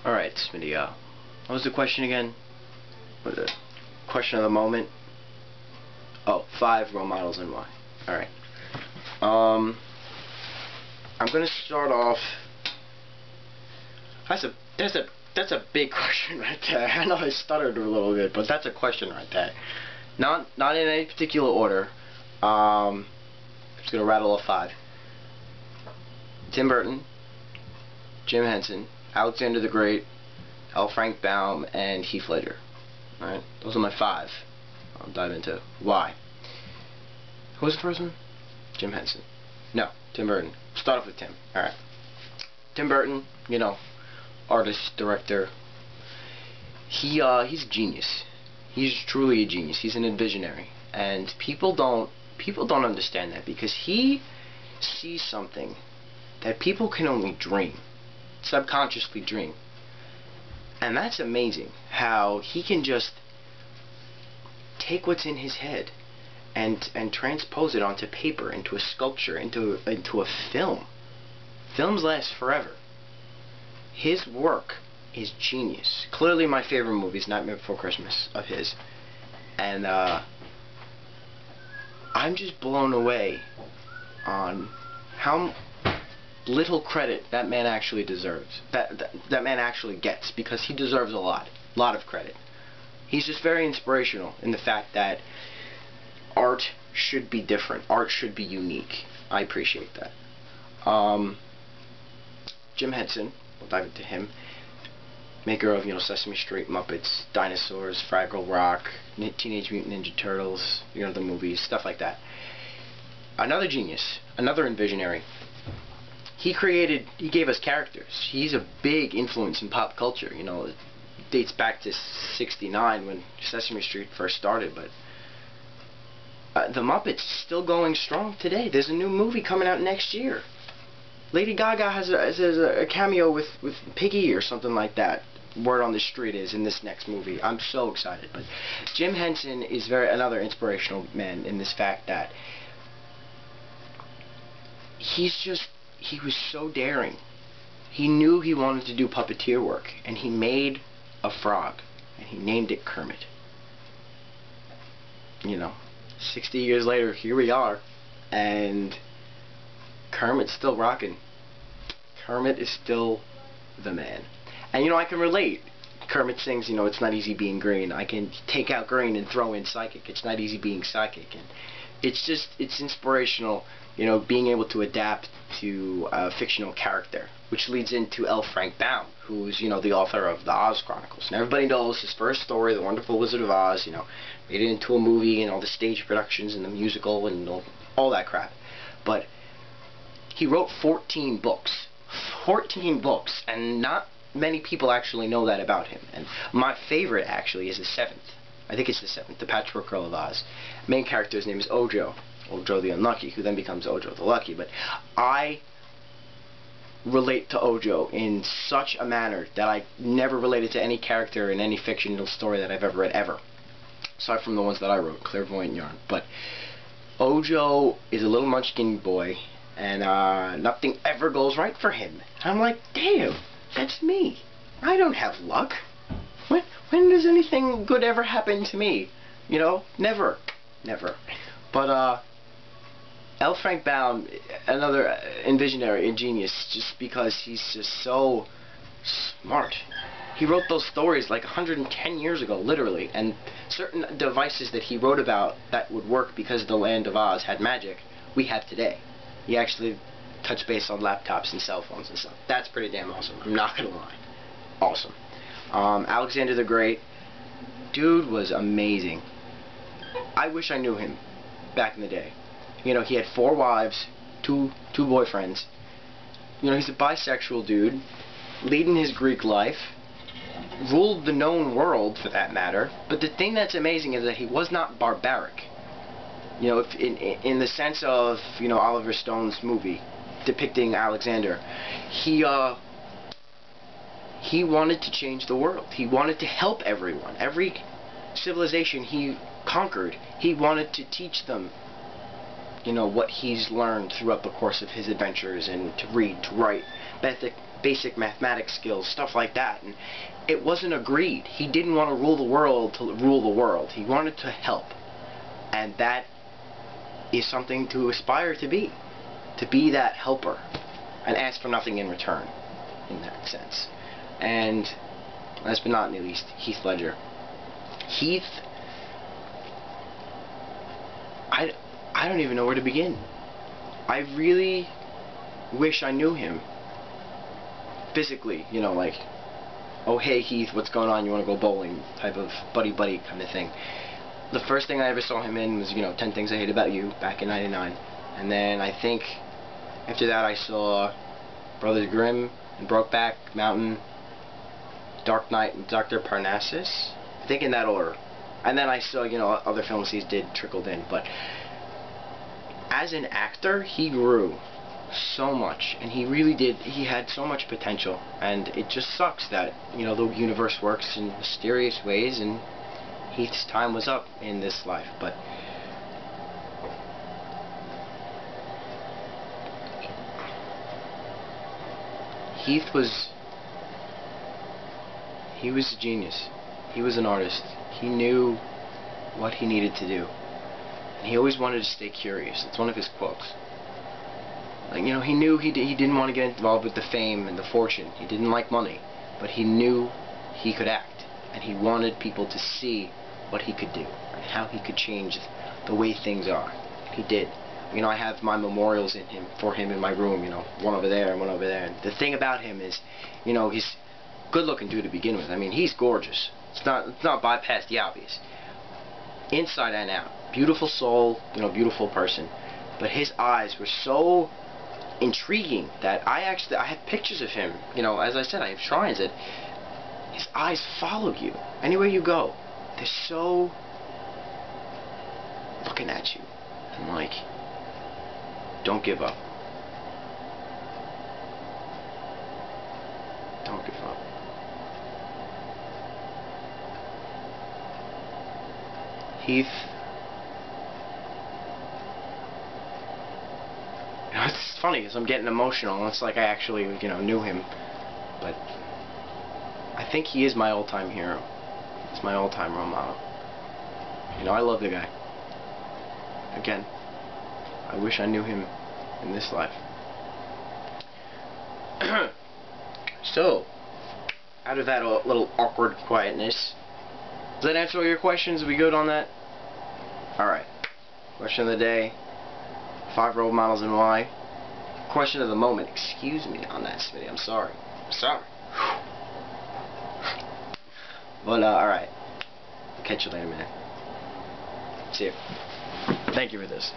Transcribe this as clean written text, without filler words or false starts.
Alright, Smitty, what was the question again? What was the question of the moment? Oh, 5 role models and why. Alright. I'm gonna start off. That's a big question right there. I know I stuttered a little bit, but that's a question right there. Not in any particular order. I'm just gonna rattle off 5. Tim Burton, Jim Henson, Alexander the Great, L. Frank Baum, and Heath Ledger. Alright, those are my 5. I'll dive into why. Who was the first one? Jim Henson. No, Tim Burton. Start off with Tim. Alright. Tim Burton, you know, artist, director. He's a genius. He's truly a genius. He's a visionary. And people don't understand that, because he sees something that people can only dream. Subconsciously dream. And that's amazing, how he can just take what's in his head and transpose it onto paper, into a sculpture, into a film. Films last forever. His work is genius. Clearly my favorite movie is Nightmare Before Christmas of his. And I'm just blown away on how little credit that man actually deserves. That man actually gets, because he deserves a lot of credit. He's just very inspirational in the fact that art should be different. Art should be unique. I appreciate that. Jim Henson, we'll dive into him. Maker of, Sesame Street, Muppets, Dinosaurs, Fraggle Rock, Teenage Mutant Ninja Turtles, the movies, stuff like that. Another genius, another visionary. He gave us characters. He's a big influence in pop culture. It dates back to '69 when Sesame Street first started, but the Muppets still going strong today. There's a new movie coming out next year. Lady Gaga has a cameo with Piggy or something like that. Word on the street is in this next movie. I'm so excited. But Jim Henson is another inspirational man in this fact that he was so daring. He knew he wanted to do puppeteer work, and he made a frog, and he named it Kermit. 60 years later, here we are, and Kermit's still rocking. Kermit is still the man. And I can relate. Kermit sings, it's not easy being green. I can take out green and throw in psychic. It's not easy being psychic. And it's inspirational, being able to adapt to a fictional character, which leads into L. Frank Baum, who's, the author of the Oz Chronicles. And everybody knows his first story, The Wonderful Wizard of Oz, made it into a movie and all the stage productions and the musical and all that crap. But he wrote 14 books. 14 books, and not many people actually know that about him. And my favorite, actually, is the 7th. I think it's the 7th, The Patchwork Girl of Oz. Main character's name is Ojo. Ojo the Unlucky, who then becomes Ojo the Lucky. But I relate to Ojo in such a manner that I never related to any character in any fictional story that I've ever read, ever. Aside from the ones that I wrote, Clairvoyant Yarn. But Ojo is a little munchkin boy, and nothing ever goes right for him. And I'm like, damn, that's me. I don't have luck. When does anything good ever happen to me? Never. Never. But L. Frank Baum, another visionary and genius, just because he's just so smart. He wrote those stories like 110 years ago, literally, and certain devices that he wrote about that would work because the land of Oz had magic, we have today. He actually touched base on laptops and cell phones and stuff. That's pretty damn awesome. I'm not gonna lie. Awesome. Alexander the Great, dude was amazing. I wish I knew him back in the day. He had 4 wives, two boyfriends. He's a bisexual dude, leading his Greek life, ruled the known world for that matter. But the thing that's amazing is that he was not barbaric. If in the sense of Oliver Stone's movie depicting Alexander, he wanted to change the world. He wanted to help everyone. Every civilization he conquered, he wanted to teach them what he's learned throughout the course of his adventures, and to read, to write, basic mathematics skills, stuff like that. And it wasn't agreed. He didn't want to rule the world to rule the world. He wanted to help. And that is something to aspire to be that helper, and ask for nothing in return, in that sense. And last but not least, Heath Ledger. Heath, I don't even know where to begin. I really wish I knew him physically, you know, like, oh hey Heath, what's going on, you want to go bowling, type of buddy kind of thing. The first thing I ever saw him in was, you know, 10 Things I Hate About You, back in '99. And then I think after that I saw Brothers Grimm and Brokeback Mountain, Dark Knight and Dr. Parnassus, I think in that order. And then I saw, you know, other films he did trickled in. But as an actor, he grew so much, and he really did. He had so much potential, and it just sucks that, you know, the universe works in mysterious ways, and Heath's time was up in this life. But Heath was a genius. He was an artist. He knew what he needed to do, and he always wanted to stay curious. It's one of his quotes. Like, you know, he knew he didn't want to get involved with the fame and the fortune. He didn't like money, but he knew he could act, and he wanted people to see what he could do and how he could change the way things are. He did. You know, I have my memorials for him in my room, you know, one over there and one over there. And the thing about him is, you know, he's a good-looking dude to begin with. I mean, he's gorgeous. Let's not bypass the obvious. Inside and out. Beautiful soul, you know, beautiful person. But his eyes were so intriguing that I have pictures of him. You know, as I said, I have shrines that his eyes follow you anywhere you go. They're so looking at you and like, don't give up. Don't give up. Heath, you know, it's funny because I'm getting emotional. It's like I actually, you know, knew him, but I think he is my all-time hero. He's my all-time role model. You know, I love the guy. Again, I wish I knew him in this life. So, out of that little awkward quietness, does that answer all your questions? Are we good on that? Alright. Question of the day. 5 role models and why. Question of the moment. Excuse me on that, Smitty. I'm sorry. I'm sorry. But, alright. Catch you later, man. See you. Thank you for this.